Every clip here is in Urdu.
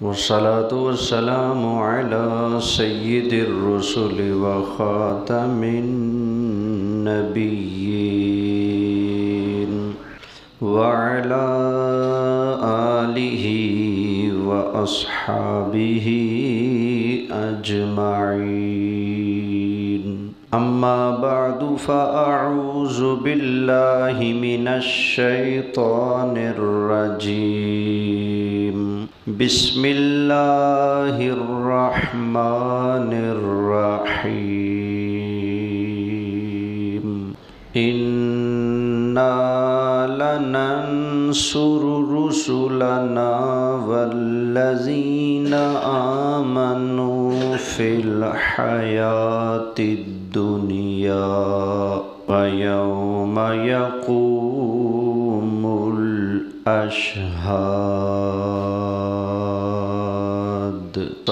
والصلاة والسلام على سيد الرسل وخاتم النبيين وعلى آله وأصحابه أجمعين. أما بعد فأعوذ بالله من الشيطان الرجيم. بسم الله الرحمن الرحيم. إنا لننصر رسلنا والذين آمنوا في الحياة الدنيا ويوم يقوم الأشهاد.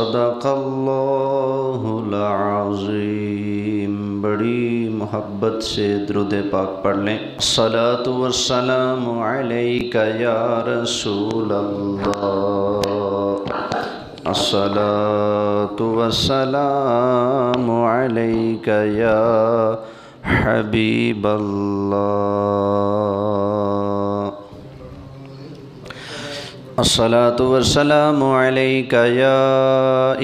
صدق اللہ العظیم. بڑی محبت سے درود پاک پڑھ لیں. الصلاۃ والسلام علیک یا رسول اللہ. الصلاۃ والسلام علیک یا حبیب اللہ. الصلاۃ والسلام علیک یا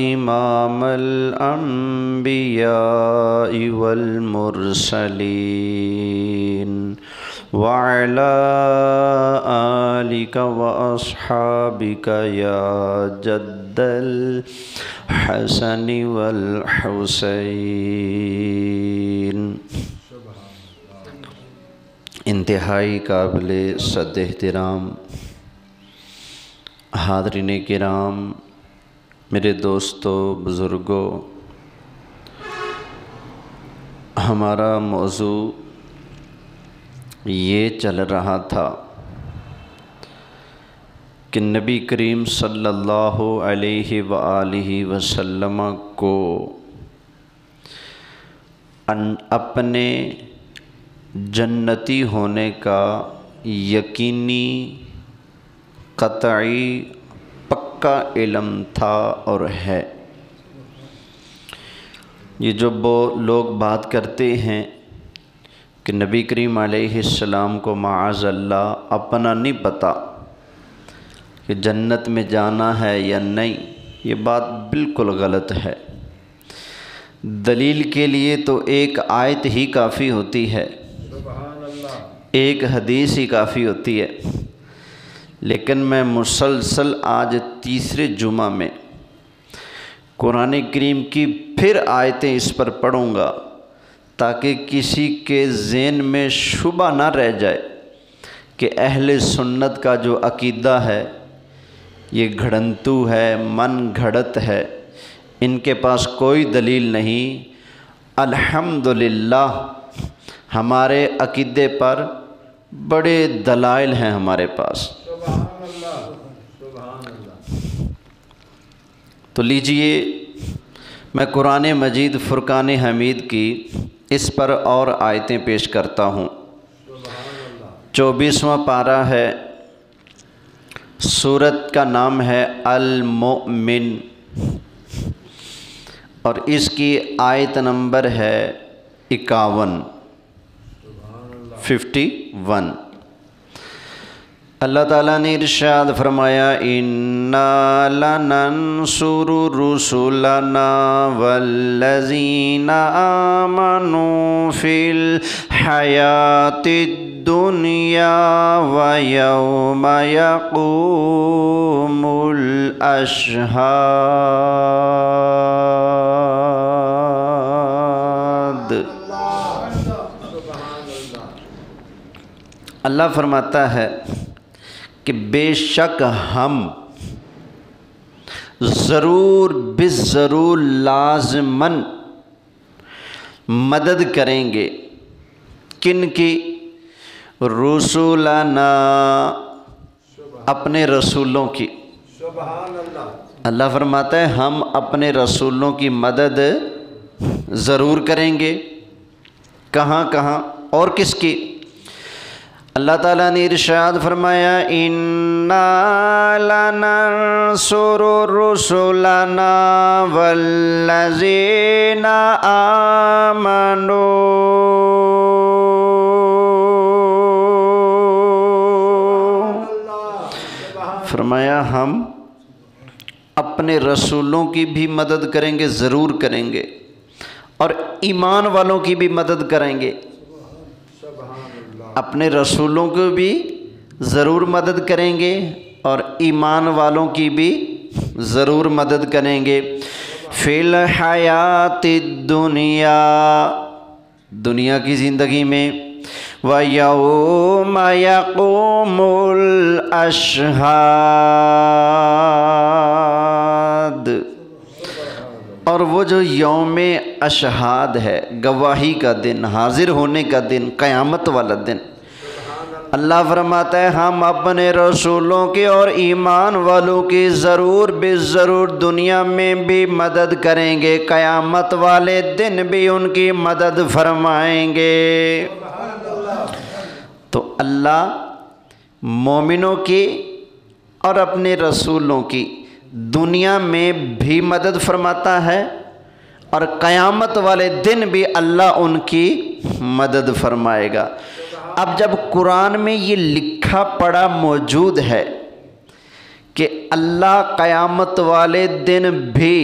امام الانبیاء والمرسلین وعلی آلک واصحابک یا جد الحسن والحسین. انتہائی قابل صد احترام حاضرین کرام، میرے دوستو، بزرگوں، ہمارا موضوع یہ چل رہا تھا کہ نبی کریم صلی اللہ علیہ وآلہ وسلم کو اپنے جنتی ہونے کا یقینی، قطعی، پکا علم تھا اور ہے. یہ جو لوگ بات کرتے ہیں کہ نبی کریم علیہ السلام کو معاذ اللہ اپنا نہیں پتہ کہ جنت میں جانا ہے یا نہیں، یہ بات بالکل غلط ہے. دلیل کے لیے تو ایک آیت ہی کافی ہوتی ہے، ایک حدیث ہی کافی ہوتی ہے. لیکن میں مسلسل آج تیسرے جمعہ میں قرآن کریم کی پھر آیتیں اس پر پڑھوں گا تاکہ کسی کے ذہن میں شبہ نہ رہ جائے کہ اہل سنت کا جو عقیدہ ہے یہ گھڑنتو ہے، من گھڑت ہے، ان کے پاس کوئی دلیل نہیں. الحمدللہ ہمارے عقیدے پر بڑے دلائل ہیں ہمارے پاس. تو لیجئے میں قرآن مجید فرقان حمید کی اس پر اور آیتیں پیش کرتا ہوں. 24واں پارہ ہے، سورت کا نام ہے المؤمن، اور اس کی آیت نمبر ہے 51. اللہ تعالیٰ نے ارشاد فرمایا، اِنَّا لَنَنْصُرُ رُسُلَنَا وَالَّذِينَ آمَنُوا فِي الْحَيَاةِ الدُّنْيَا وَيَوْمَ يَقُومُ الْأَشْهَادُ. اللہ فرماتا ہے کہ بے شک ہم ضرور بالضرور لازماً مدد کریں گے. کن کی؟ رسولنا، اپنے رسولوں کی. اللہ فرماتا ہے ہم اپنے رسولوں کی مدد ضرور کریں گے. کہاں کہاں اور کس کی؟ اللہ تعالیٰ نے ارشاد فرمایا اِنَّا لَنَنصُرُ رُسُلَنَا وَالَّذِينَ آمَنُوا، فرمایا ہم اپنے رسولوں کی بھی مدد کریں گے، ضرور کریں گے، اور ایمان والوں کی بھی مدد کریں گے۔ اپنے رسولوں کو بھی ضرور مدد کریں گے اور ایمان والوں کی بھی ضرور مدد کریں گے۔ فی الحیات الدنیا، دنیا کی زندگی میں، وَيَوْمَ يَقُومُ الْأَشْهَادُ، اور وہ جو یوم اشہاد ہے، گواہی کا دن، حاضر ہونے کا دن، قیامت والا دن، اللہ فرماتا ہے ہم اپنے رسولوں کی اور ایمان والوں کی ضرور بے ضرور دنیا میں بھی مدد کریں گے، قیامت والے دن بھی ان کی مدد فرمائیں گے۔ تو اللہ مومنوں کی اور اپنے رسولوں کی دنیا میں بھی مدد فرماتا ہے، اور قیامت والے دن بھی اللہ ان کی مدد فرمائے گا۔ اب جب قرآن میں یہ لکھا پڑھا موجود ہے کہ اللہ قیامت والے دن بھی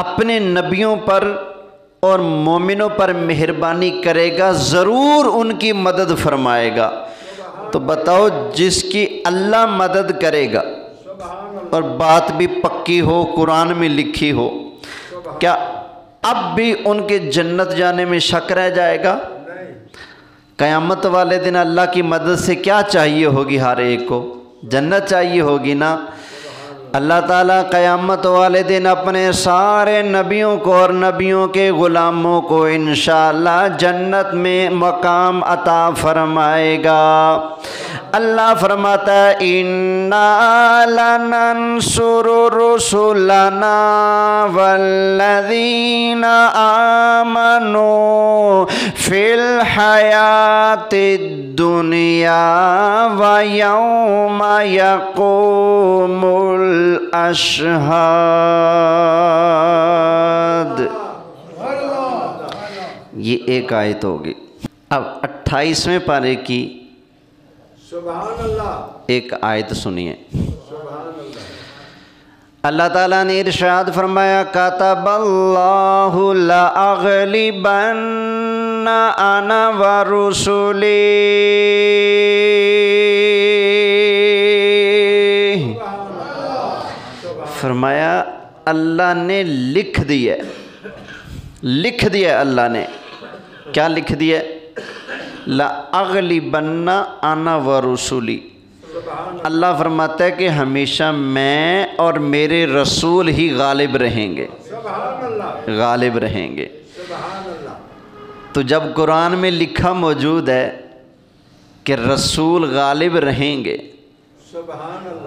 اپنے نبیوں پر اور مومنوں پر مہربانی کرے گا، ضرور ان کی مدد فرمائے گا، تو بتاؤ جس کی اللہ مدد کرے گا اور بات بھی پکی ہو، قرآن میں لکھی ہو، کیا اب بھی ان کے جنت جانے میں شک رہ جائے گا؟ قیامت والے دن اللہ کی مدد سے کیا چاہیے ہوگی؟ ہر ایک کو جنت چاہیے ہوگی نا۔ اللہ تعالیٰ قیامت والے دن اپنے سارے نبیوں کو اور نبیوں کے غلاموں کو انشاءاللہ جنت میں مقام عطا فرمائے گا۔ اللہ فرماتا ہے اِنَّا لَنَنصُرُ رُسُلَنَا وَالَّذِينَ آمَنُوا فِي الْحَيَاةِ الدُّنْيَا وَيَوْمَ يَقُومُ الْأَشْهَادُ۔ یہ ایک آیت ہوگی۔ اب 28ویں پارے کی ایک آیت سنیے۔ اللہ تعالیٰ نے ارشاد فرمایا کَتَبَ اللَّهُ لَأَغْلِبَنَّ أَنَا وَرُسُلِي، فرمایا اللہ نے لکھ دیا اللہ نے کیا لکھ دیا؟ لَأَغْلِبَنَّ أَنَا وَرُسُلِي، اللہ فرماتا ہے کہ ہمیشہ میں اور میرے رسول ہی غالب رہیں گے، غالب رہیں گے۔ تو جب قرآن میں لکھا موجود ہے کہ رسول غالب رہیں گے،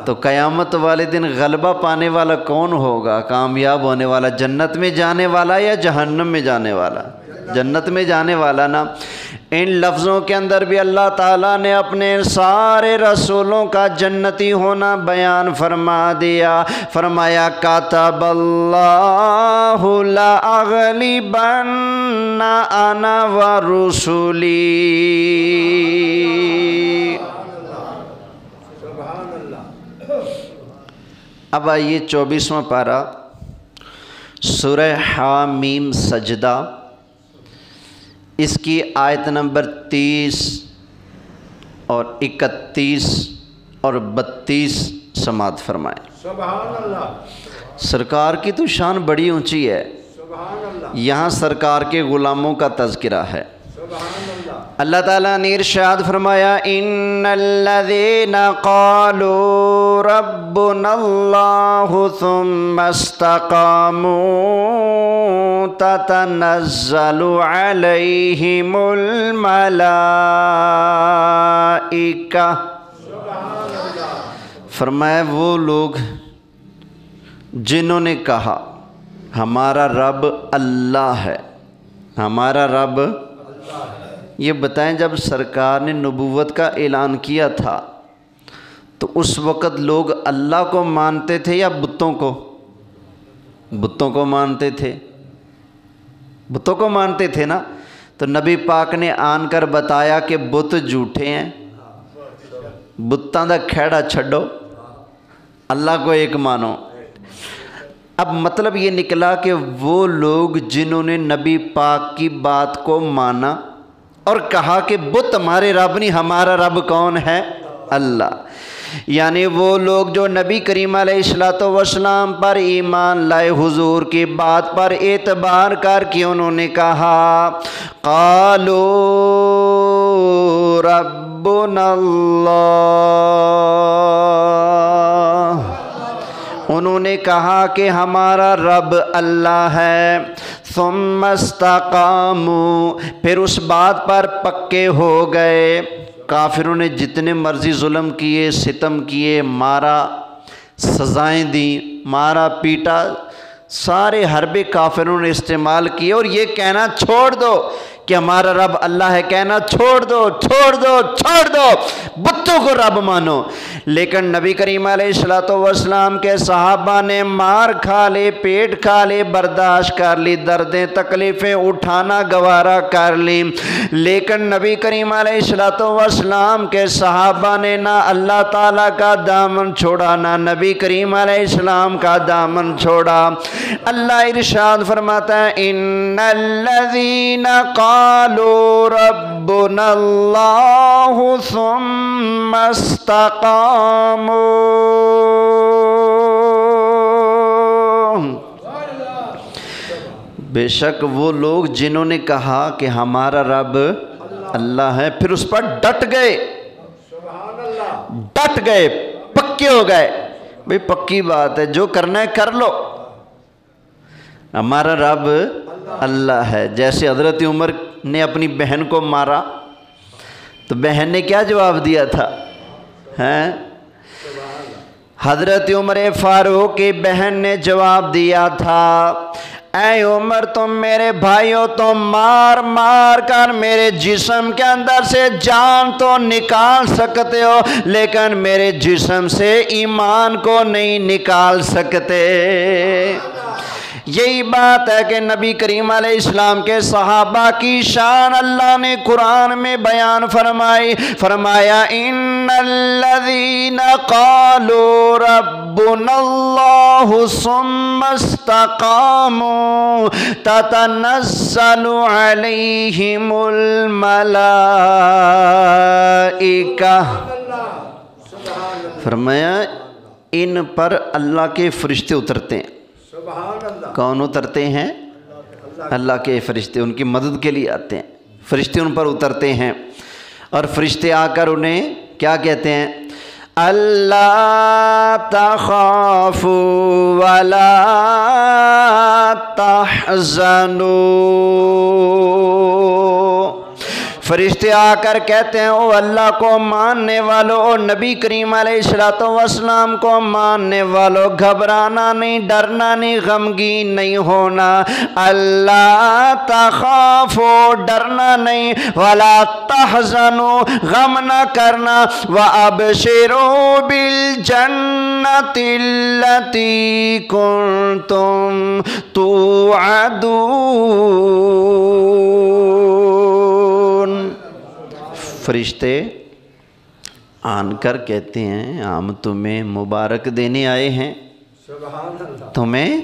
تو قیامت والے دن غلبہ پانے والا کون ہوگا؟ کامیاب ہونے والا، جنت میں جانے والا یا جہنم میں جانے والا؟ جنت میں جانے والا نا۔ ان لفظوں کے اندر بھی اللہ تعالیٰ نے اپنے سارے رسولوں کا جنتی ہونا بیان فرما دیا۔ فرمایا کَتَبَ اللَّهُ لَأَغْلِبَنَّ أَنَا وَرُسُلِي۔ اب آئیے 24واں پارہ سورہ حامیم سجدہ، اس کی آیت نمبر 30 اور 31 اور 32 سماعت فرمائیں۔ سبحان اللہ۔ سرکار کی تو شان بڑی اونچی ہے، یہاں سرکار کے غلاموں کا تذکرہ ہے۔ اللہ تعالیٰ نے ارشاد فرمایا ان الذین قالوا ربنا اللہ ثم استقاموا تتنزل علیہم الملائکہ، فرمایا وہ لوگ جنہوں نے کہا ہمارا رب اللہ ہے، ہمارا رب یہ بتائیں جب سرکار نے نبوت کا اعلان کیا تھا تو اس وقت لوگ اللہ کو مانتے تھے یا بتوں کو؟ بتوں کو مانتے تھے، بتوں کو مانتے تھے نا۔ تو نبی پاک نے آن کر بتایا کہ بت جھوٹے ہیں، بتاں دا کھیڑا چھڈو، اللہ کو ایک مانو۔ اب مطلب یہ نکلا کہ وہ لوگ جنہوں نے نبی پاک کی بات کو مانا اور کہا کہ بت ہمارے رب نہیں، ہمارا رب کون ہے؟ اللہ، یعنی وہ لوگ جو نبی کریم علیہ السلام پر ایمان لائے، حضور کی بات پر اعتبار کر کے انہوں نے کہا قالوا ربنا اللہ، انہوں نے کہا کہ ہمارا رب اللہ ہے، ثم استقاموا، پھر اس بات پر پکے ہو گئے۔ کافروں نے جتنے مرضی ظلم کیے، ستم کیے، مارا، سزائیں دیں، مارا پیٹا، سارے حربے کافروں نے استعمال کیے، اور یہ کہنا چھوڑ دو کہ ہمارا رب اللہ ہے، کہنا چھوڑ دو چھوڑ دو چھوڑ دو، بتوں کو رب مانو۔ لیکن نبی کریم علیہ السلام کے صحابہ نے مار کھا لے، پیٹ کھا لے، برداشت کر لی، دردیں تکلیفیں اٹھانا گوارا کر لی، لیکن نبی کریم علیہ السلام کے صحابہ نے نہ اللہ تعالیٰ کا دامن چھوڑا، نہ نبی کریم علیہ السلام کا دامن چھوڑا۔ اللہ ارشاد فرماتا ہے ان الذین قالوا ربنا اللہ ثم استقاموا، بے شک وہ لوگ جنہوں نے کہا کہ ہمارا رب اللہ ہے، پھر اس پر ڈٹ گئے، ڈٹ گئے، پکے ہو گئے۔ بھئی پکی بات ہے، جو کرنا ہے کر لو، ہمارا رب اللہ ہے۔ جیسے حضرت عمر نے اپنی بہن کو مارا تو بہن نے کیا جواب دیا تھا؟ حضرت عمر فاروق کی بہن نے جواب دیا تھا اے عمر تم میرے بھائیو، تم مار مار کر میرے جسم کے اندر سے جان تو نکال سکتے ہو، لیکن میرے جسم سے ایمان کو نہیں نکال سکتے۔ یہی بات ہے کہ نبی کریم علیہ السلام کے صحابہ کی شان اللہ نے قرآن میں بیان فرمائی، فرمایا ان الذین قالوا ربنا اللہ ثم استقاموا تتنزل علیہم الملائکہ، فرمایا ان پر اللہ کے فرشتے اترتے ہیں۔ کون اترتے ہیں؟ اللہ کے فرشتے، ان کی مدد کے لیے آتے ہیں، فرشتے ان پر اترتے ہیں، اور فرشتے آ کر انہیں کیا کہتے ہیں؟ اللہ تخافوا ولا تحزنوا، فرشتے آ کر کہتے ہیں او اللہ کو ماننے والو، او نبی کریم علیہ السلام کو ماننے والو، گھبرانا نہیں، ڈرنا نہیں، غمگین نہیں ہونا، اللہ تخافو، ڈرنا نہیں، ولا تحزنو، غم نہ کرنا، وابشروا بالجنة التي كنتم توعدون۔ فرشتے آن کر کہتے ہیں ہم تمہیں مبارک دینے آئے ہیں، تمہیں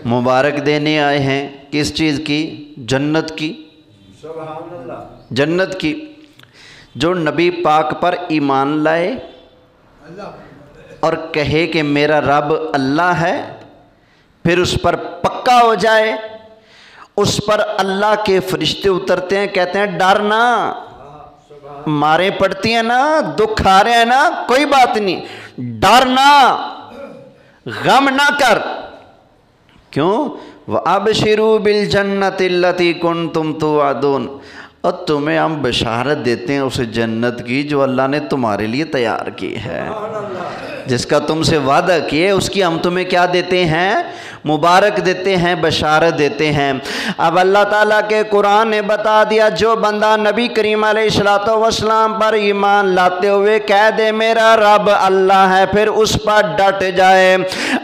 مبارک دینے آئے ہیں، کس چیز کی؟ جنت کی، جنت کی۔ جو نبی پاک پر ایمان لائے اور کہے کہ میرا رب اللہ ہے، پھر اس پر پکا ہو جائے، اس پر اللہ کے فرشتے اترتے ہیں، کہتے ہیں ڈرنا، مارے پڑتی ہیں نا، دکھ آ رہے ہیں نا، کوئی بات نہیں، ڈرنا، غم نہ کر۔ کیوں؟ وَأَبْشِرُوا بِالْجَنَّةِ الَّتِي كُنْتُمْ تُوعَدُونَ، اور تمہیں ہم بشارت دیتے ہیں اس جنت کی جو اللہ نے تمہارے لیے تیار کی ہے، جس کا تم سے وعدہ کیے، اس کی ہم تمہیں کیا دیتے ہیں؟ مبارک دیتے ہیں، بشارت دیتے ہیں۔ اب اللہ تعالیٰ کے قرآن نے بتا دیا جو بندہ نبی کریم علیہ الصلوۃ والسلام پر ایمان لاتے ہوئے کہہ دے میرا رب اللہ ہے، پھر اس پر ڈٹ جائے،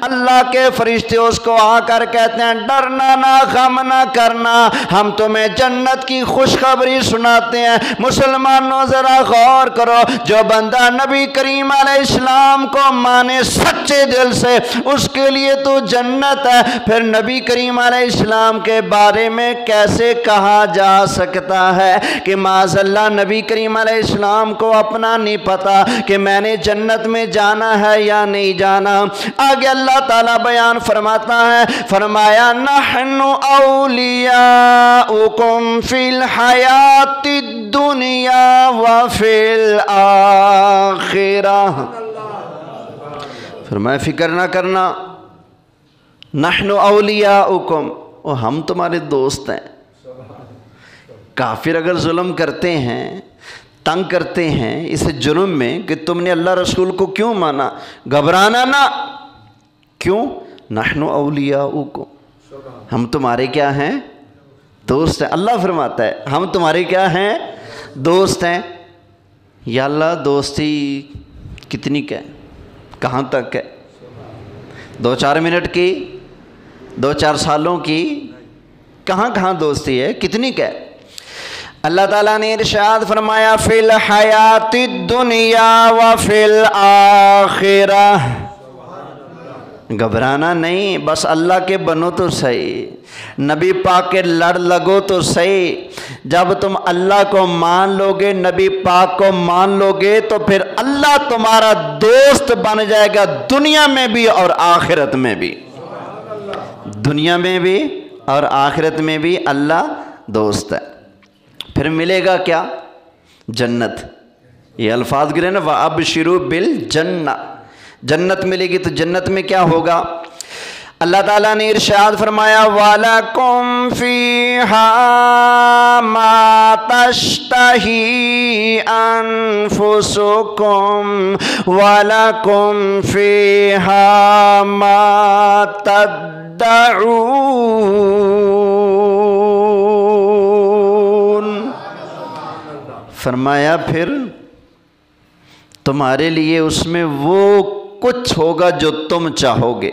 اللہ کے فرشتے اس کو آ کر کہتے ہیں ڈرنا نہ، غم نہ کرنا، ہم تمہیں جنت کی خوشخبری سناتے ہیں۔ مسلمانوں ذرا غور کرو، جو بندہ نبی کریم علیہ السلام کو مانے سچے دل سے، اس کے لیے تو جنت ہے، پھر نبی کریم علیہ السلام کے بارے میں کیسے کہا جا سکتا ہے کہ معاذ اللہ نبی کریم علیہ السلام کو اپنا نہیں پتا کہ میں نے جنت میں جانا ہے یا نہیں جانا۔ آگے اللہ تعالیٰ بیان فرماتا ہے، فرمایا نحن اولیاؤکم فی الحیات الدنیا وفی الآخرہ۔ فرمایا فکر نہ کرنا، نحن اولیاؤکم، ہم تمہارے دوست ہیں۔ کافر اگر ظلم کرتے ہیں، تنگ کرتے ہیں اس جرم میں کہ تم نے اللہ رسول کو کیوں مانا، گھبرانا نہ، کیوں؟ نحن اولیاؤکم، ہم تمہارے کیا ہیں؟ دوست ہیں۔ اللہ فرماتا ہے ہم تمہارے کیا ہیں؟ دوست ہیں۔ یا اللہ دوستی کتنی ہے، کہاں تک ہے؟ 2-4 منٹ کی، 2-4 سالوں کی؟ کہاں کہاں دوستی ہے، کتنی ہے؟ اللہ تعالیٰ نے ارشاد فرمایا فی الحیات الدنیا وفی الآخرہ۔ گھبرانا نہیں، بس اللہ کے بنو تو صحیح، نبی پاک کے لڑ لگو تو صحیح۔ جب تم اللہ کو مان لو گے، نبی پاک کو مان لو گے، تو پھر اللہ تمہارا دوست بن جائے گا، دنیا میں بھی اور آخرت میں بھی۔ دنیا میں بھی اور آخرت میں بھی اللہ دوست ہے۔ پھر ملے گا کیا؟ جنت۔ یہ الفاظ گرے نا، وَأَبْشِرُوا بِالْجَنَّةِ، جنت ملے گی۔ تو جنت میں کیا ہوگا؟ اللہ تعالیٰ نے ارشاد فرمایا وَلَكُمْ فِيهَا مَا تَشْتَهِي أَنفُسُكُمْ وَلَكُمْ فِيهَا مَا تَدَّعُونَ۔ فرمایا پھر تمہارے لیے اس میں وہ کچھ ہوگا جو تم چاہو گے۔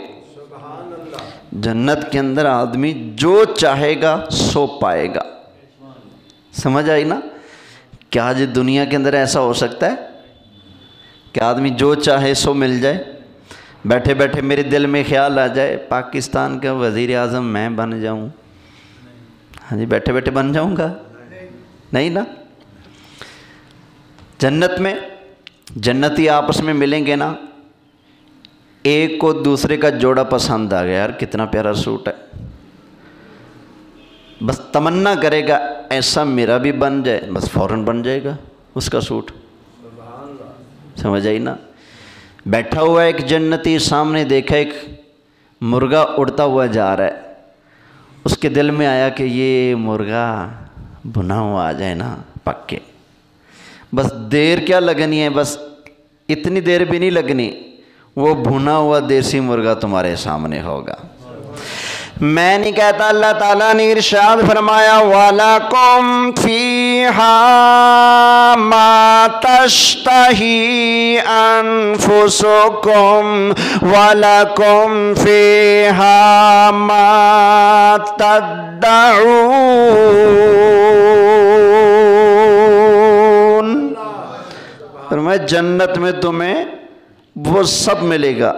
جنت کے اندر آدمی جو چاہے گا سو پائے گا۔ سمجھ آئی نا؟ کیا آج دنیا کے اندر ایسا ہو سکتا ہے کہ آدمی جو چاہے سو مل جائے؟ بیٹھے بیٹھے میرے دل میں خیال آ جائے پاکستان کا وزیر اعظم میں بن جاؤں، ہاں جی بیٹھے بیٹھے بن جاؤں گا؟ نہیں نا۔ جنت میں جنتی آپس میں ملیں گے نا، ایک کو دوسرے کا جوڑا پسند آ گیا، یار کتنا پیارا سوٹ ہے، بس تمنا کرے گا ایسا میرا بھی بن جائے، بس فوراً بن جائے گا اس کا سوٹ۔ سمجھ آئی نا؟ بیٹھا ہوا ایک جنتی، سامنے دیکھا ایک مرغا اڑتا ہوا جا رہا ہے، اس کے دل میں آیا کہ یہ مرغا بھنا ہوا آ جائے نا پک کے، بس دیر کیا لگنی ہے، بس اتنی دیر بھی نہیں لگنی، وہ بھنا ہوا دیسی مرغا تمہارے سامنے ہوگا۔ میں نہیں کہتا، اللہ تعالیٰ نے ارشاد فرمایا وَلَكُمْ فِيهَا مَا تَشْتَهِي أَنفُسُكُمْ وَلَكُمْ فِيهَا مَا تَدَّعُونَ۔ فرمایا جنت میں تمہیں وہ سب ملے گا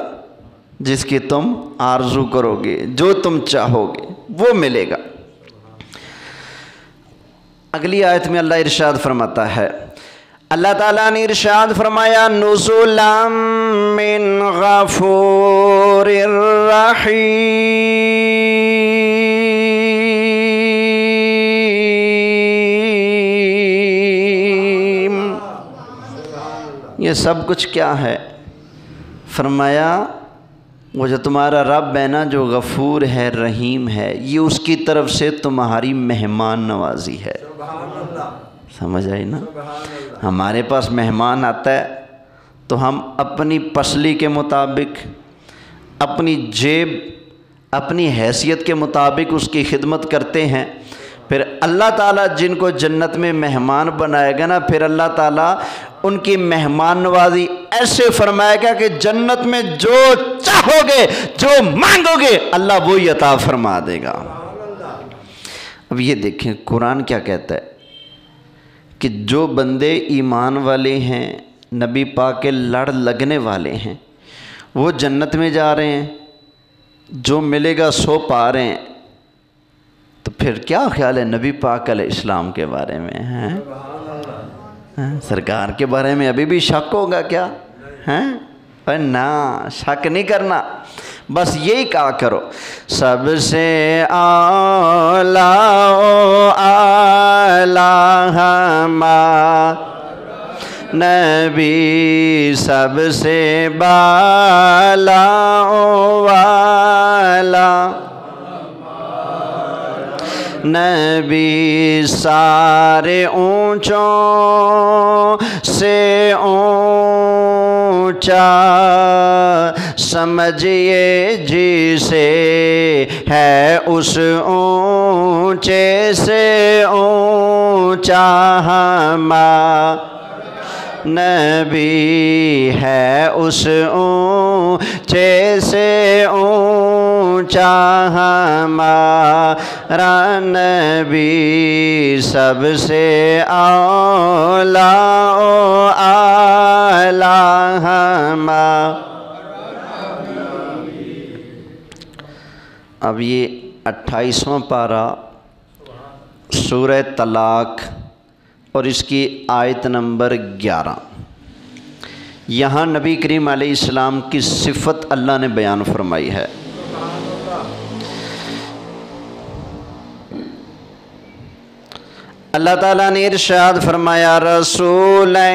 جس کی تم آرزو کرو گے، جو تم چاہو گے وہ ملے گا۔ اگلی آیت میں اللہ ارشاد فرماتا ہے، اللہ تعالیٰ نے ارشاد فرمایا نزلا من غفور رحیم۔ یہ سب کچھ کیا ہے؟ فرمایا وہ جو تمہارا رب ہے نا، جو غفور ہے رحیم ہے، یہ اس کی طرف سے تمہاری مہمان نوازی ہے۔ سمجھ آئی نا؟ ہمارے پاس مہمان آتا ہے تو ہم اپنی پسلی کے مطابق، اپنی جیب، اپنی حیثیت کے مطابق اس کی خدمت کرتے ہیں، پھر اللہ تعالیٰ جن کو جنت میں مہمان بنائے گا نا، پھر اللہ تعالیٰ ان کی مہمان نوازی ایسے فرمائے گا کہ جنت میں جو چاہو گے، جو مانگو گے، اللہ وہی عطا فرما دے گا۔ اب یہ دیکھیں قرآن کیا کہتا ہے کہ جو بندے ایمان والے ہیں، نبی پاک کے لڑ لگنے والے ہیں، وہ جنت میں جا رہے ہیں، جو ملے گا سو پا رہے ہیں، تو پھر کیا خیال ہے نبی پاک علیہ السلام کے بارے میں ہیں؟ سرکار کے بارے میں ابھی بھی شک ہوگا کیا؟ نہ، شک نہیں کرنا، بس یہی کہا کرو، سب سے اعلیٰ ہمارا نبی، سب سے بالا والا نبی، سارے اونچوں سے اونچا سمجھیے جسے، ہے اس اونچے سے اونچا ہمارا نبی، ہے اس اونچے سے اونچا ہمارا نبی، سب سے اعلیٰ ہمارا۔ اب یہ 28واں پارہ سورہ طلاق اور اس کی آیت نمبر 11، یہاں نبی کریم علیہ السلام کی صفت اللہ نے بیان فرمائی ہے۔ اللہ تعالیٰ نے ارشاد فرمایا، رسولا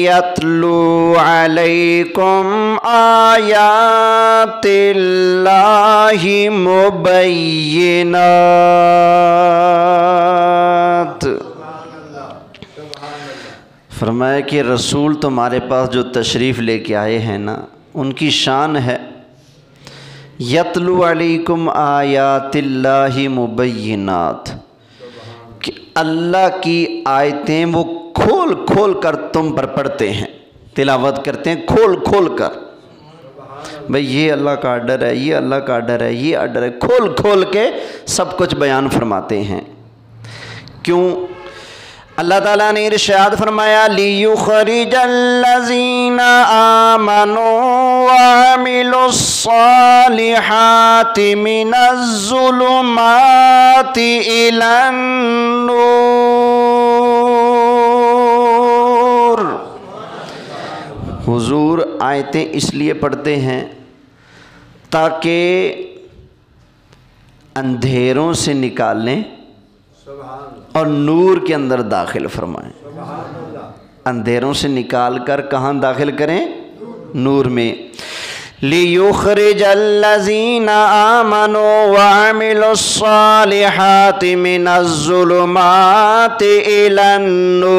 یتلو علیکم آیات اللہ مبینات۔ فرمایا کہ رسول تمہارے پاس جو تشریف لے کے آئے ہیں نا، ان کی شان ہے یتلو علیکم آیات اللہ مبینات، کہ اللہ کی آیتیں وہ کھول کھول کر تم پر پڑھتے ہیں، تلاوت کرتے ہیں کھول کھول کر۔ بھئی یہ اللہ کا آرڈر ہے، یہ اللہ کا آرڈر ہے، یہ آرڈر ہے، کھول کھول کے سب کچھ بیان فرماتے ہیں۔ کیوں؟ اللہ تعالیٰ نے ارشاد فرمایا، لِيُخْرِجَ الَّذِينَ آمَنُوا وَعَمِلُوا الصَّالِحَاتِ مِنَ الظُّلُمَاتِ إِلَى النُّورِ۔ حضور آیتیں اس لیے پڑھتے ہیں تاکہ اندھیروں سے نکالیں اور نور کے اندر داخل فرمائیں۔ اندھیروں سے نکال کر کہاں داخل کریں؟ نور میں۔ لِيُخْرِجَ الَّذِينَ آمَنُوا وَعَمِلُوا الصَّالِحَاتِ مِنَ الظُّلُمَاتِ إِلَى النُّورِ۔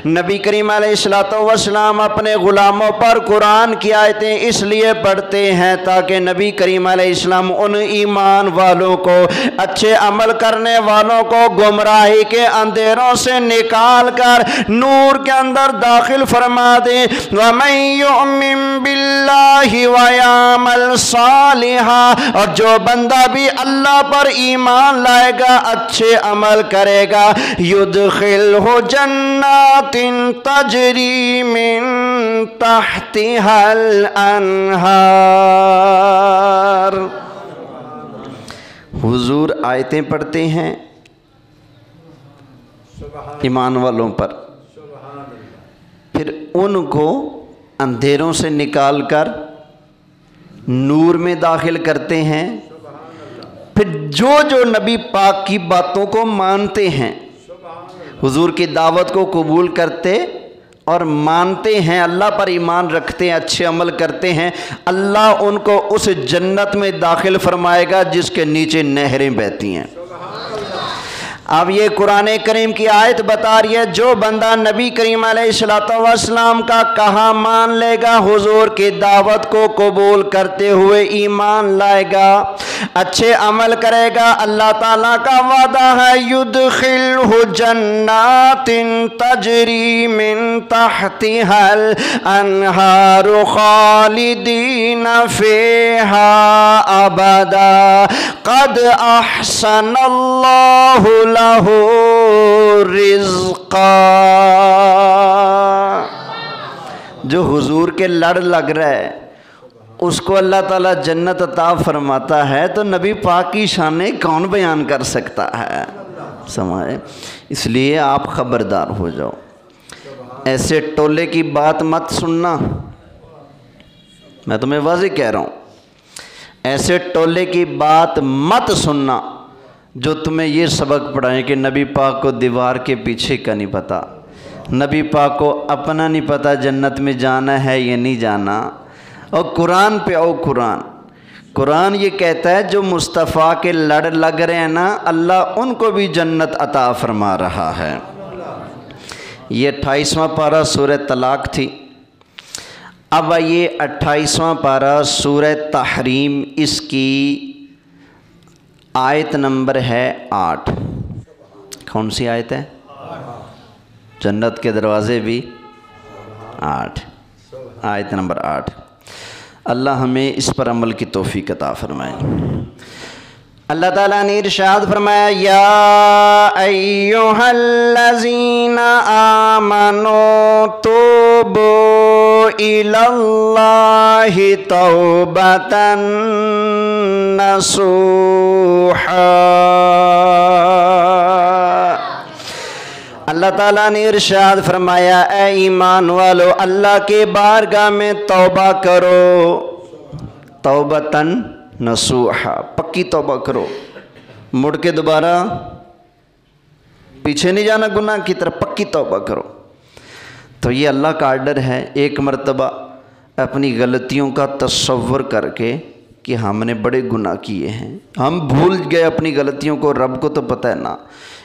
نبی کریم علیہ السلام اپنے غلاموں پر قرآن کی آیتیں اس لیے پڑھتے ہیں تاکہ نبی کریم علیہ السلام ان ایمان والوں کو، اچھے عمل کرنے والوں کو گمراہی کے اندھیروں سے نکال کر نور کے اندر داخل فرما دیں۔ وَمَن يُؤْمِن بِاللَّهِ وَيَعْمَلْ صَالِحًا، اور جو بندہ بھی اللہ پر ایمان لائے گا، اچھے عمل کرے گا، يُدْخِلْهُ جَنَّاتٍ تجری من تحتها الانہار۔ حضور آیتیں پڑھتے ہیں ایمان والوں پر، پھر ان کو اندھیروں سے نکال کر نور میں داخل کرتے ہیں، پھر جو نبی پاک کی باتوں کو مانتے ہیں، حضور کی دعوت کو قبول کرتے اور مانتے ہیں، اللہ پر ایمان رکھتے ہیں، اچھے عمل کرتے ہیں، اللہ ان کو اس جنت میں داخل فرمائے گا جس کے نیچے نہریں بہتی ہیں۔ اب یہ قرآن کریم کی آیت بتا رہی ہے جو بندہ نبی کریم علیہ السلام کا کہا مان لے گا، حضور کی دعوت کو قبول کرتے ہوئے ایمان لائے گا، اچھے عمل کرے گا، اللہ تعالیٰ کا وعدہ ہے یدخلہ جنات تجری من تحتها الانہار خالدین فیہا ابدا قد احسن اللہ لہ رزقا۔ جو حضور کے لڑ لگ رہا ہے اس کو اللہ تعالیٰ جنت عطا فرماتا ہے، تو نبی پاک کی شانیں کون بیان کر سکتا ہے؟ سمجھے؟ اس لیے آپ خبردار ہو جاؤ، ایسے ٹولے کی بات مت سننا، میں تمہیں واضح کہہ رہا ہوں، ایسے ٹولے کی بات مت سننا جو تمہیں یہ سبق پڑھائیں کہ نبی پاک کو دیوار کے پیچھے کا نہیں پتہ، نبی پاک کو اپنا نہیں پتہ جنت میں جانا ہے یا نہیں جانا۔ اور قرآن پہ آؤ، قرآن یہ کہتا ہے جو مصطفیٰ کے لڑ لگ رہے ہیں نا، اللہ ان کو بھی جنت عطا فرما رہا ہے۔ یہ 28واں پارہ سورہ طلاق تھی، اب آئیے 28واں پارہ سورہ تحریم، اس کی آیت نمبر ہے 8۔ کون سی آیت ہے؟ جنت کے دروازے بھی 8، آیت نمبر 8۔ اللہ ہمیں اس پر عمل کی توفیق عطا فرمائے۔ اللہ تعالیٰ نے ارشاد فرمایا یا ایہا الذین آمنوا توبوا الی اللہ توبۃ نصوحا۔ اللہ تعالیٰ نے ارشاد فرمایا اے ایمان والو اللہ کے بارگاہ میں توبہ کرو، توبتاً نصوحا، پکی توبہ کرو، مڑ کے دوبارہ پیچھے نہیں جانا گناہ کی طرف، پکی توبہ کرو۔ تو یہ اللہ کا آرڈر ہے، ایک مرتبہ اپنی غلطیوں کا تصور کر کے کہ ہم نے بڑے گناہ کیے ہیں، ہم بھول گئے اپنی غلطیوں کو، رب کو تو پتہ ہے نا،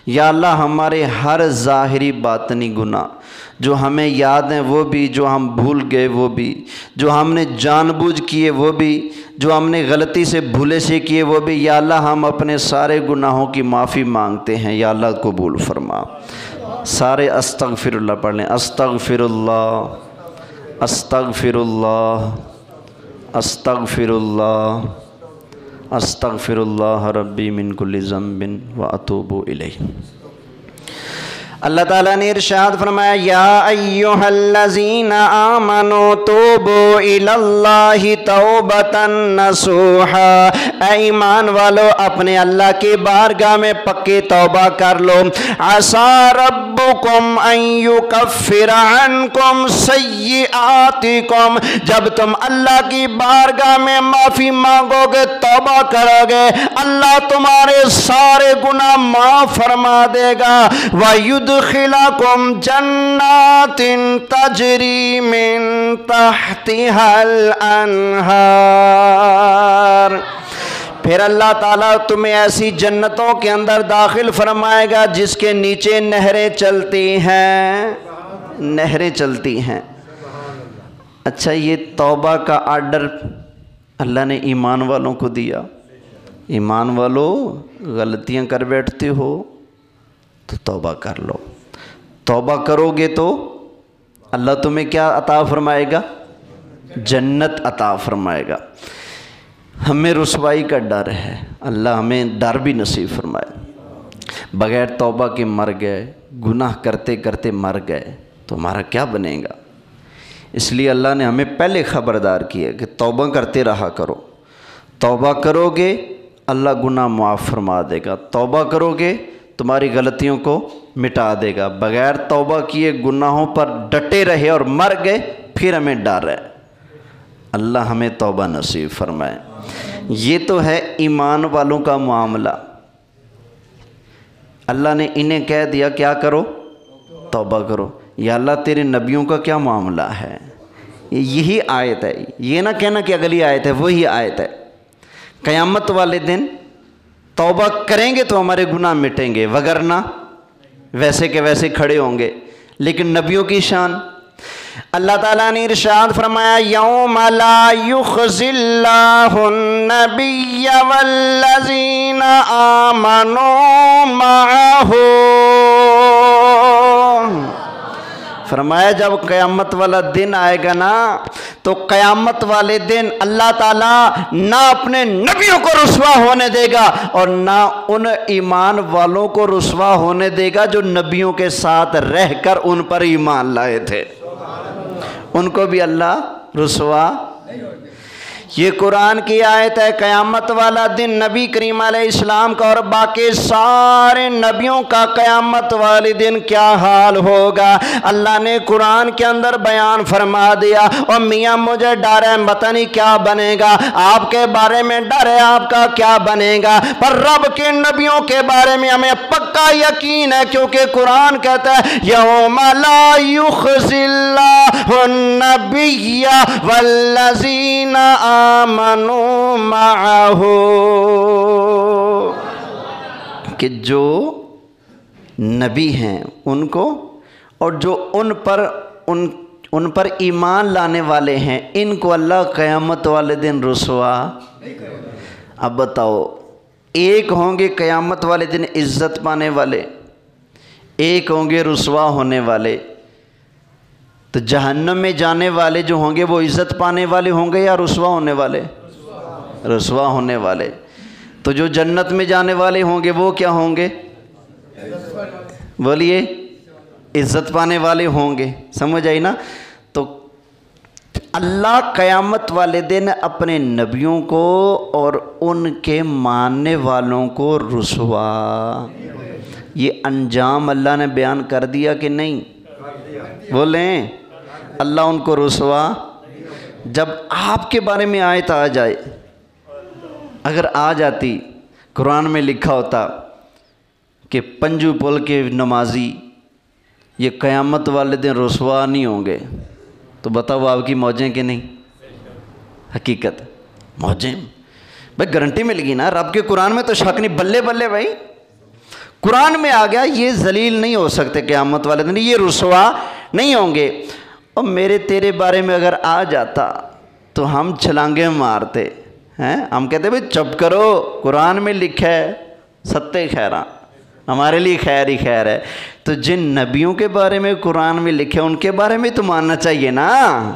یا اللہ ہمارے ہر ظاہری باطنی گناہ جو ہمیں یاد ہیں وہ بھی، جو ہم بھول گئے وہ بھی، جو ہم نے جان بوجھ کیے وہ بھی، جو ہم نے غلطی سے بھولے سے کیے وہ بھی، یا اللہ ہم اپنے سارے گناہوں کی معافی مانگتے ہیں، یا اللہ قبول فرما۔ سارے استغفر اللہ پڑھ لیں، استغفر اللہ، استغفر اللہ، استغفر اللہ، استغفر اللہ ربی من کل ذنب واتوب الیہ۔ اللہ تعالیٰ نے ارشاد فرمایا یا ایہا الذین آمنوا توبوا الی اللہ توبۃ نصوحا، اے ایمان والو اپنے اللہ کی بارگاہ میں پکی توبہ کر لو۔ عسیٰ ربکم ان یکفر عنکم سیئاتکم، جب تم اللہ کی بارگاہ میں معافی مانگو گے، توبہ کرو گے، اللہ تمہارے سارے گناہ معاف فرما دے گا۔ وَيُدْخِلَكُمْ جَنَّاتٍ تَجْرِي مِن تَحْتِهَا الْأَنْهَارِ، پھر اللہ تعالیٰ تمہیں ایسی جنتوں کے اندر داخل فرمائے گا جس کے نیچے نہریں چلتی ہیں، نہریں چلتی ہیں۔ اچھا، یہ توبہ کا آرڈر اللہ نے ایمان والوں کو دیا۔ ایمان والو غلطیاں کر بیٹھتے ہو تو توبہ کر لو، توبہ کرو گے تو اللہ تمہیں کیا عطا فرمائے گا؟ جنت عطا فرمائے گا۔ ہمیں رسوائی کا ڈر ہے، اللہ ہمیں ڈر بھی نصیب فرمائے۔ بغیر توبہ کے مر گئے، گناہ کرتے کرتے مر گئے تو ہمارا کیا بنے گا؟ اس لیے اللہ نے ہمیں پہلے خبردار کیا کہ توبہ کرتے رہا کرو، توبہ کرو گے اللہ گناہ معاف فرما دے گا، توبہ کرو گے تمہاری غلطیوں کو مٹا دے گا۔ بغیر توبہ کیے گناہوں پر ڈٹے رہے اور مر گئے، پھر ہمیں ڈر ہے۔ اللہ ہمیں توبہ نصیب فرمائے۔ یہ تو ہے ایمان والوں کا معاملہ۔ اللہ نے انہیں کہہ دیا کیا کرو؟ توبہ کرو۔ یا اللہ تیرے نبیوں کا کیا معاملہ ہے؟ یہی آیت ہے، یہ نہ کہنا کہ اگلی آیت ہے، وہی آیت ہے۔ قیامت والے دن توبہ کریں گے تو ہمارے گناہ مٹیں گے، وگرنہ ویسے کے ویسے کھڑے ہوں گے۔ لیکن نبیوں کی شان، اللہ تعالیٰ نے ارشاد فرمایا یوم لا یخزی اللہ النبی والذین آمنوا معہ، فرمایا جب قیامت والا دن آئے گا نا تو قیامت والے دن اللہ تعالیٰ نہ اپنے نبیوں کو رسوا ہونے دے گا اور نہ ان ایمان والوں کو رسوا ہونے دے گا جو نبیوں کے ساتھ رہ کر ان پر ایمان لائے تھے، ان کو بھی اللہ رسوا۔ یہ قرآن کی آیت ہے۔ قیامت والا دن نبی کریم علیہ السلام کا اور باقی سارے نبیوں کا قیامت والے دن کیا حال ہوگا، اللہ نے قرآن کے اندر بیان فرما دیا۔ اور میاں مجھے ڈر ہے پتہ نہیں کیا بنے گا، آپ کے بارے میں ڈر ہے آپ کا کیا بنے گا، پر رب کے نبیوں کے بارے میں ہمیں پکا یقین ہے، کیونکہ قرآن کہتا ہے یوم لا یخزی اللہ النبی والذین آمنوا معہ، کہ جو نبی ہیں ان کو اور جو ان پر ایمان لانے والے ہیں ان کو اللہ قیامت والے دن رسوا۔ اب بتاؤ، ایک ہوں گے قیامت والے دن عزت پانے والے، ایک ہوں گے رسوا ہونے والے، تو جہنم میں جانے والے جو ہوں گے وہ عزت پانے والے ہوں گے یا رسوا ہونے والے؟ رسوا ہونے والے۔ تو جو جنت میں جانے والے ہوں گے وہ کیا ہوں گے؟ بولیے، عزت پانے والے ہوں گے۔ سمجھ آئی نا؟ تو اللہ قیامت والے دن اپنے نبیوں کو اور ان کے ماننے والوں کو رسوا، یہ انجام اللہ نے بیان کر دیا کہ نہیں؟ بولیں، اللہ ان کو رسوا۔ جب آپ کے بارے میں آیت آ جائے، اگر آ جاتی قرآن میں لکھا ہوتا کہ پنجو پل کے نمازی یہ قیامت والے دن رسوا نہیں ہوں گے، تو بتاؤ آپ کی موجیں کہ نہیں؟ حقیقت موجیں بھائی گارنٹی مل گئی نا، رب کے قرآن میں تو شک نہیں۔ بلے بلے بھائی، قرآن میں آ گیا یہ ذلیل نہیں ہو سکتے قیامت والے دن، یہ رسوا نہیں ہوں گے۔ اور میرے تیرے بارے میں اگر آ جاتا تو ہم چھلانگیں مارتے ہیں، ہم کہتے بھائی چپ کرو، قرآن میں لکھا ہے ستے خیراں، ہمارے لیے خیر ہی خیر ہے۔ تو جن نبیوں کے بارے میں قرآن میں لکھے ان کے بارے میں تو ماننا چاہیے نا،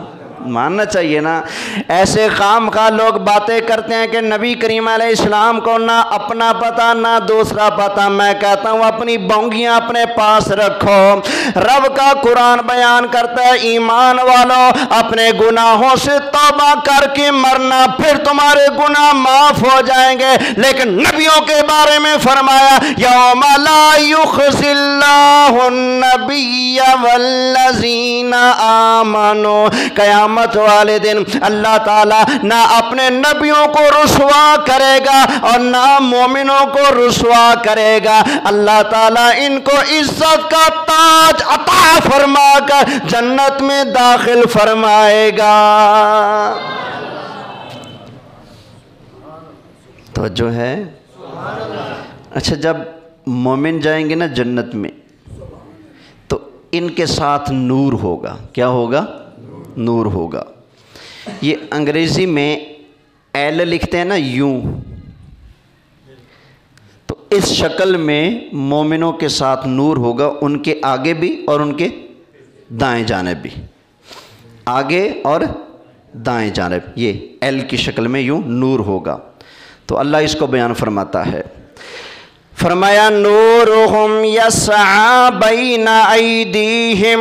ماننا چاہیے نا۔ ایسے خام خواہ لوگ باتیں کرتے ہیں کہ نبی کریم علیہ السلام کو نہ اپنا پتہ نہ دوسرا پتہ۔ میں کہتا ہوں اپنی بونگیاں اپنے پاس رکھو، رب کا قرآن بیان کرتا ہے ایمان والو اپنے گناہوں سے توبہ کر کے مرنا، پھر تمہارے گناہ معاف ہو جائیں گے۔ لیکن نبیوں کے بارے میں فرمایا یوم لا یخزی اللہ النبی والذین آمنوا، قیامت والے دن اللہ تعالیٰ نہ اپنے نبیوں کو رسوا کرے گا اور نہ مومنوں کو رسوا کرے گا۔ اللہ تعالیٰ ان کو عزت کا تاج عطا فرما کر جنت میں داخل فرمائے گا۔ توجہ ہے؟ اچھا، جب مومن جائیں گے نا جنت میں تو ان کے ساتھ نور ہوگا۔ کیا ہوگا؟ نور ہوگا۔ یہ انگریزی میں ایل لکھتے ہیں نا، یوں، تو اس شکل میں مومنوں کے ساتھ نور ہوگا، ان کے آگے بھی اور ان کے دائیں جانب بھی، آگے اور دائیں جانب، یہ ایل کی شکل میں یوں نور ہوگا۔ تو اللہ اس کو بیان فرماتا ہے، فرمایا نورہم یسعی بین ایدیہم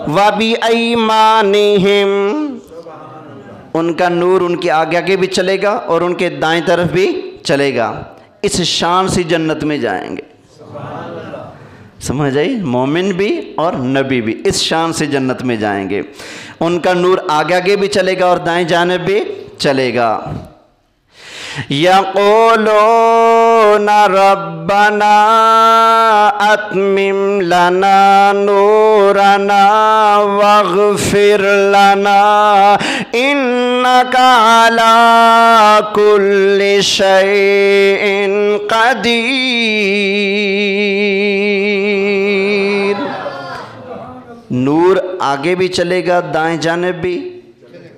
وَبِأَيْمَانِهِمْ، ان کا نور ان کے آگے آگے بھی چلے گا اور ان کے دائیں طرف بھی چلے گا۔ اس شان سے جنت میں جائیں گے۔ سمجھ آئی؟ مومن بھی اور نبی بھی اس شان سے جنت میں جائیں گے، ان کا نور آگے آگے بھی چلے گا اور دائیں جانب بھی چلے گا۔ یقولون ربنا اتمم لنا نورنا واغفر لنا إنك على كل شيء قدير. نور آگے بھی چلے گا، دائیں جانب بھی،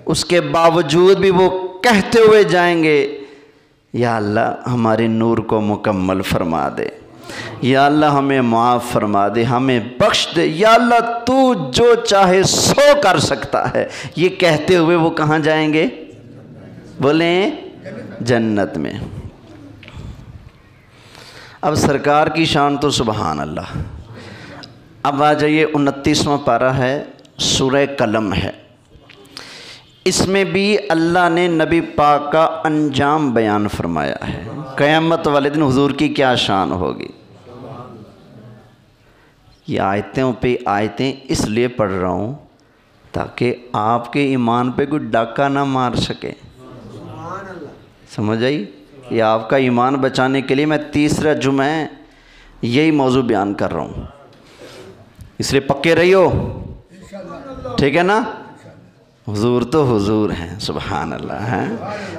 اس کے باوجود بھی وہ کہتے ہوئے جائیں گے یا اللہ ہمارے نور کو مکمل فرما دے، یا اللہ ہمیں معاف فرما دے، ہمیں بخش دے، یا اللہ تو جو چاہے سو کر سکتا ہے. یہ کہتے ہوئے وہ کہاں جائیں گے؟ بولیں جنت میں. اب سرکار کی شان تو سبحان اللہ. اب آ جائیے 29واں پارہ ہے، سورہ قلم ہے. اس میں بھی اللہ نے نبی پاک کا انجام بیان فرمایا ہے. قیامت والے دن حضور کی کیا شان ہوگی. یہ آیتوں پہ آیتیں اس لیے پڑھ رہا ہوں تاکہ آپ کے ایمان پہ کوئی ڈاکہ نہ مار سکے. سمجھ آئی؟ یہ آپ کا ایمان بچانے کے لیے میں تیسرا جمعہ یہی موضوع بیان کر رہا ہوں. اس لیے پکے رہیو، ٹھیک ہے نا؟ حضور تو حضور ہیں، سبحان اللہ. ہیں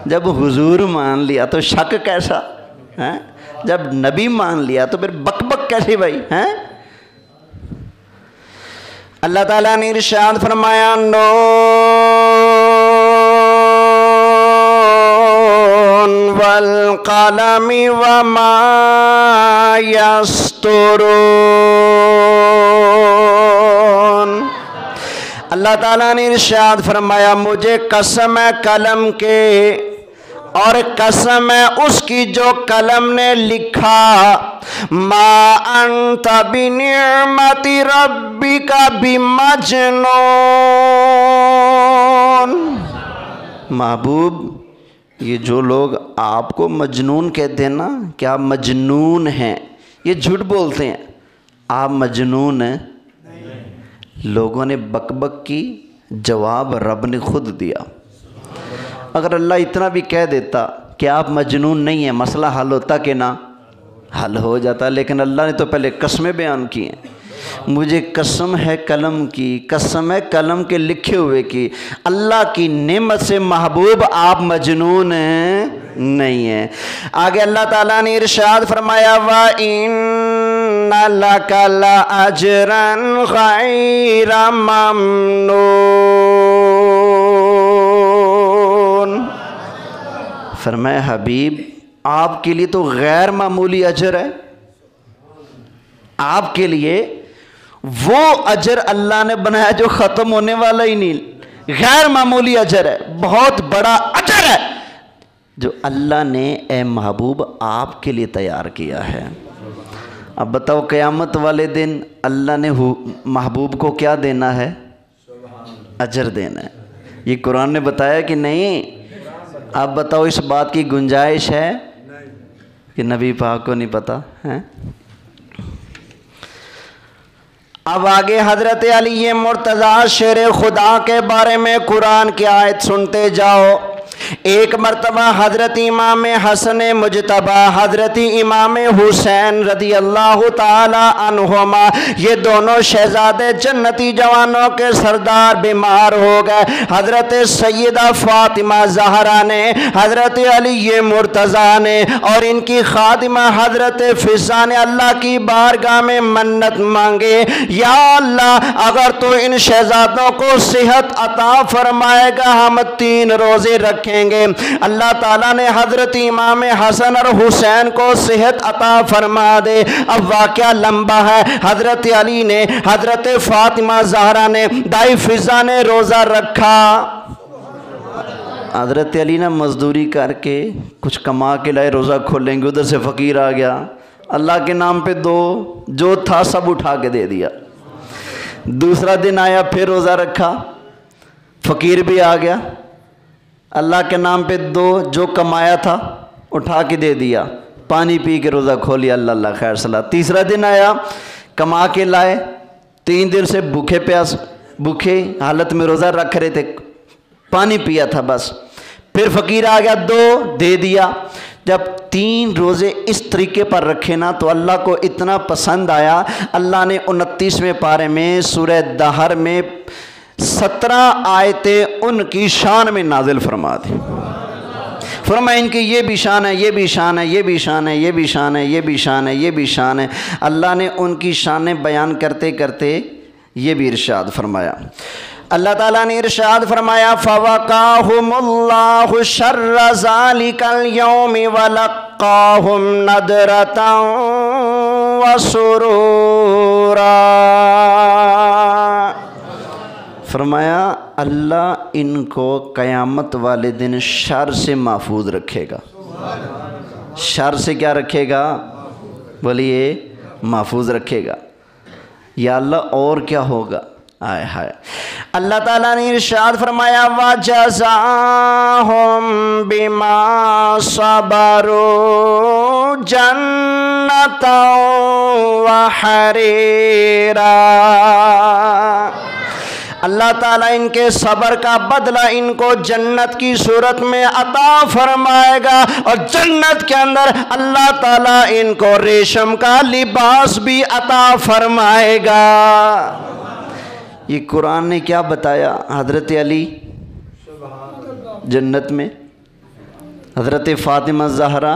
جب حضور مان لیا تو شک کیسا؟ ہیں جب نبی مان لیا تو پھر بک بک کیسی بھائی؟ ہیں اللہ تعالیٰ نے ارشاد فرمایا نون والقلم وما یسطرون. اللہ تعالیٰ نے ارشاد فرمایا مجھے قسم ہے قلم کے اور قسم ہے اس کی جو قلم نے لکھا. ما انت بنعمت ربک بمجنون. محبوب یہ جو لوگ آپ کو مجنون کہتے ہیں نا کہ آپ مجنون ہیں، یہ جھوٹ بولتے ہیں. آپ مجنون ہیں. لوگوں نے بک بک کی، جواب رب نے خود دیا. اگر اللہ اتنا بھی کہہ دیتا کہ آپ مجنون نہیں ہیں، مسئلہ حل ہوتا کہ نہ حل ہو جاتا. لیکن اللہ نے تو پہلے قسمیں بیان کی ہیں. مجھے قسم ہے قلم کی، قسم ہے قلم کے لکھے ہوئے کی. اللہ کی نعمت سے محبوب آپ مجنون ہیں نہیں ہیں. آگے اللہ تعالیٰ نے ارشاد فرمایا وَإِنَّ لَكَ لَأَجْرًا غَيْرَ مَمْنُونٍ. فرمایا حبیب آپ کے لیے تو غیر معمولی اجر ہے. آپ کے لیے وہ اجر اللہ نے بنایا جو ختم ہونے والا ہی نہیں. غیر معمولی اجر ہے، بہت بڑا اجر ہے جو اللہ نے اے محبوب آپ کے لیے تیار کیا ہے. اب بتاؤ قیامت والے دن اللہ نے محبوب کو کیا دینا ہے؟ اجر دینا ہے. یہ قرآن نے بتایا کہ نہیں؟ اب بتاؤ اس بات کی گنجائش ہے کہ نبی پاک کو نہیں پتا ہے؟ اب آگے حضرت علی مرتضیٰ شیر خدا کے بارے میں قرآن کی آیت سنتے جاؤ. ایک مرتبہ حضرت امام حسن مجتبی حضرت امام حسین رضی اللہ تعالی عنہما یہ دونوں شہزادے جنتی جوانوں کے سردار بیمار ہو گئے. حضرت سیدہ فاطمہ زہرا نے، حضرت علی مرتضیٰ نے اور ان کی خادمہ حضرت فضہ نے اللہ کی بارگاہ میں منت مانگے یا اللہ اگر تو ان شہزادوں کو صحت عطا فرمائے گا ہم 3 روزے رکھیں گے. اللہ تعالیٰ نے حضرت امام حسن اور حسین کو صحت عطا فرما دے. اب واقعہ لمبا ہے. حضرت علی نے، حضرت فاطمہ زہرا نے، دائی فضہ نے روزہ رکھا. حضرت علی نے مزدوری کر کے کچھ کما کے لائے، روزہ کھولیں گے. ادھر سے فقیر آ گیا، اللہ کے نام پہ دو، جو تھا سب اٹھا کے دے دیا. دوسرا دن آیا پھر روزہ رکھا، فقیر بھی آ گیا، اللہ کے نام پہ دو، جو کمایا تھا اٹھا کے دے دیا. پانی پی کے روزہ کھولیا، اللہ اللہ خیر صلاح. تیسرا دن آیا، کما کے لائے، 3 دن سے بھوکے حالت میں روزہ رکھ رہے تھے، پانی پیا تھا بس. پھر فقیر آ گیا، 2 دے دیا. جب 3 روزے اس طریقے پر رکھے نا تو اللہ کو اتنا پسند آیا. اللہ نے 29ویں پارے میں سورہ دہر میں 17 آیتیں ان کی شان میں نازل فرما دی۔ فرمایا ان کی یہ بھی شان ہے، یہ بھی شان ہے، یہ بھی شان ہے، یہ بھی شان ہے، یہ بھی شان ہے، یہ بھی شان ہے۔ اللہ نے ان کی شانیں بیان کرتے کرتے یہ بھی ارشاد فرمایا۔ اللہ تعالیٰ نے ارشاد فرمایا فَوَقَاهُمُ اللَّهُ شَرَّ ذَلِكَ الْيَوْمِ وَلَقَّاهُمْ نَضْرَةً وَسُرُورًا۔ فرمایا اللہ ان کو قیامت والے دن شر سے محفوظ رکھے گا۔ شر سے کیا رکھے گا؟ بولیے محفوظ رکھے گا۔ یا اللہ اور کیا ہوگا؟ آئے ہائے، اللہ تعالیٰ نے ارشاد فرمایا وَجَزَاهُمْ بِمَا صَبَرُوا جَنَّةً وَحَرِيرًا۔ اللہ تعالیٰ ان کے صبر کا بدلہ ان کو جنت کی صورت میں عطا فرمائے گا، اور جنت کے اندر اللہ تعالیٰ ان کو ریشم کا لباس بھی عطا فرمائے گا۔ یہ قرآن نے کیا بتایا؟ حضرت علی جنت میں، حضرت فاطمہ زہرا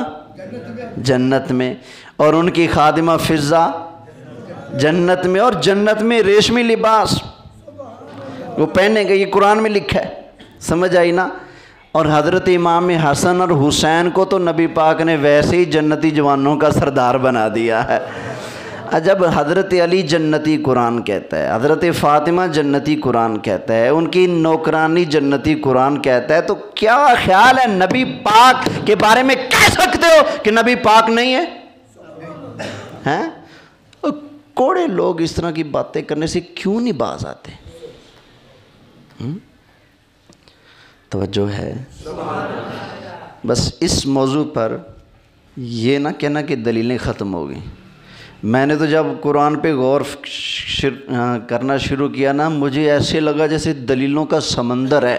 جنت میں، اور ان کی خادمہ فضہ جنت میں، اور جنت میں ریشمی لباس وہ پہنے گا۔ یہ قرآن میں لکھا ہے، سمجھ آئی نا؟ اور حضرت امام حسن اور حسین کو تو نبی پاک نے ویسے ہی جنتی جوانوں کا سردار بنا دیا ہے۔ جب حضرت علی جنتی قرآن کہتا ہے، حضرت فاطمہ جنتی قرآن کہتا ہے، ان کی نوکرانی جنتی قرآن کہتا ہے، تو کیا خیال ہے نبی پاک کے بارے میں کہہ سکتے ہو کہ نبی پاک نہیں ہے؟ ہیں کوڑے لوگ اس طرح کی باتیں کرنے سے کیوں نہیں باز آتے؟ توجہ ہے؟ بس اس موضوع پر یہ نہ کہنا کہ دلیلیں ختم ہو گئیں۔ میں نے تو جب قرآن پہ غور کرنا شروع کیا نا، مجھے ایسے لگا جیسے دلیلوں کا سمندر ہے۔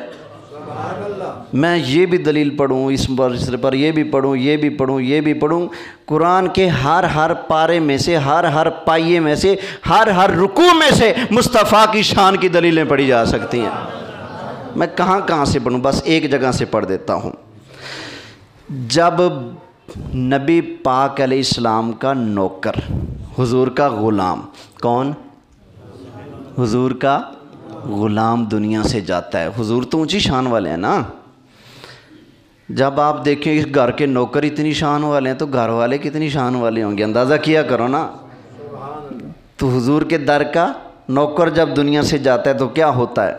میں یہ بھی دلیل پڑھوں، اس پر یہ بھی پڑھوں، یہ بھی پڑھوں، یہ بھی پڑھوں۔ قرآن کے ہر پارے میں سے، ہر پائیے میں سے، ہر رکوع میں سے مصطفیٰ کی شان کی دلیلیں پڑھی جا سکتی ہیں۔ میں کہاں سے پڑھوں؟ بس ایک جگہ سے پڑھ دیتا ہوں۔ جب نبی پاک علیہ السلام کا نوکر، حضور کا غلام، کون؟ حضور کا غلام دنیا سے جاتا ہے۔ حضور تو اونچی شان والے ہیں نا۔ جب آپ دیکھیں اس گھر کے نوکر اتنی شان والے ہیں تو گھر والے کتنی شان والے ہوں گے، اندازہ کیا کرو نا۔ تو حضور کے در کا نوکر جب دنیا سے جاتا ہے تو کیا ہوتا ہے؟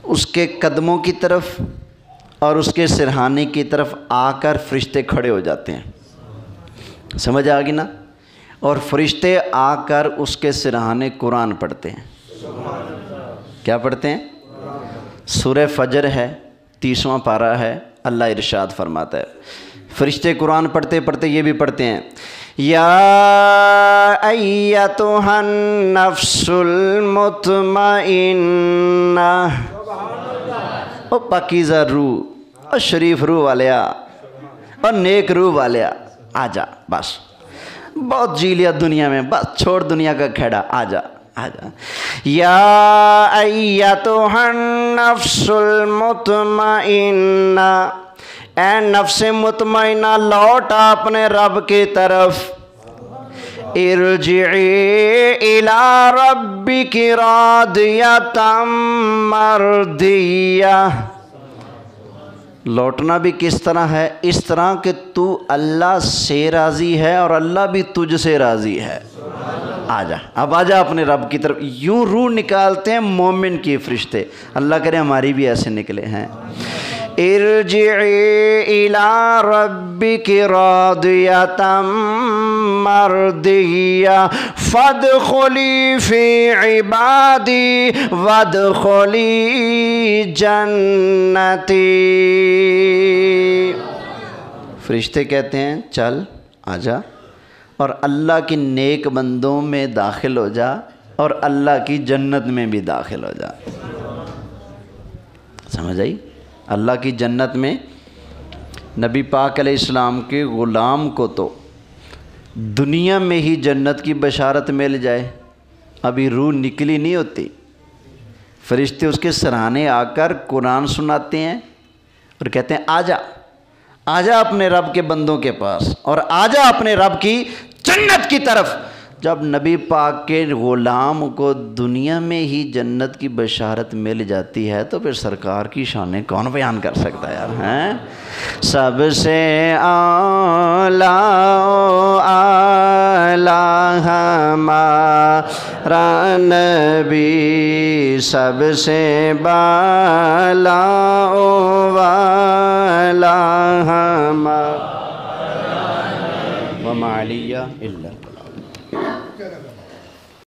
اس کے قدموں کی طرف اور اس کے سرہانے کی طرف آ کر فرشتے کھڑے ہو جاتے ہیں۔ سمجھ آ گئی نا؟ اور فرشتے آ کر اس کے سرہانے قرآن پڑھتے ہیں۔ کیا پڑھتے ہیں؟ سورہ فجر ہے، 30واں پارہ ہے۔ اللہ ارشاد فرماتا ہے، فرشتے قرآن پڑھتے پڑھتے یہ بھی پڑھتے ہیں، یا ایتھا النفس المطمئنہ، او پاکیزہ روح، اور شریف روح والیا، اور نیک روح والیا، آ جا، بس بہت جی لیا دنیا میں، بس چھوڑ دنیا کا کھیڑا، آ جا آ جا۔ یا ایتھا النفس المطمئنہ، اے نفس مطمئنہ لوٹ اپنے رب کی طرف، ارجعی الی ربک راضیۃ مرضیہ۔ لوٹنا بھی کس طرح ہے؟ اس طرح کہ تو اللہ سے راضی ہے اور اللہ بھی تجھ سے راضی ہے۔ آجا، اب آجا اپنے رب کی طرف۔ یوں روح نکالتے ہیں مومن کی فرشتے، اللہ کرے ہماری بھی ایسے نکلے ہیں۔ ارجعی الی ربک راضیۃ مرضیہ فادخلی فی عبادی وادخلی جنتی۔ فرشتے کہتے ہیں چل آجا اور اللہ کی نیک بندوں میں داخل ہو جا اور اللہ کی جنت میں بھی داخل ہو جا۔ سمجھ آئی؟ اللہ کی جنت میں نبی پاک علیہ السلام کے غلام کو تو دنیا میں ہی جنت کی بشارت مل جائے، ابھی روح نکلی نہیں ہوتی، فرشتے اس کے سرانے آ کر قرآن سناتے ہیں اور کہتے ہیں آ جا اپنے رب کے بندوں کے پاس اور آ جا اپنے رب کی جنت کی طرف۔ جب نبی پاک کے غلام کو دنیا میں ہی جنت کی بشارت مل جاتی ہے تو پھر سرکار کی شانیں کون بیان کر سکتا ہے یار، ہیں؟ سب سے اعلیٰ ہمارا نبی، سب سے بالا والا ہمارا، وما علیہ الا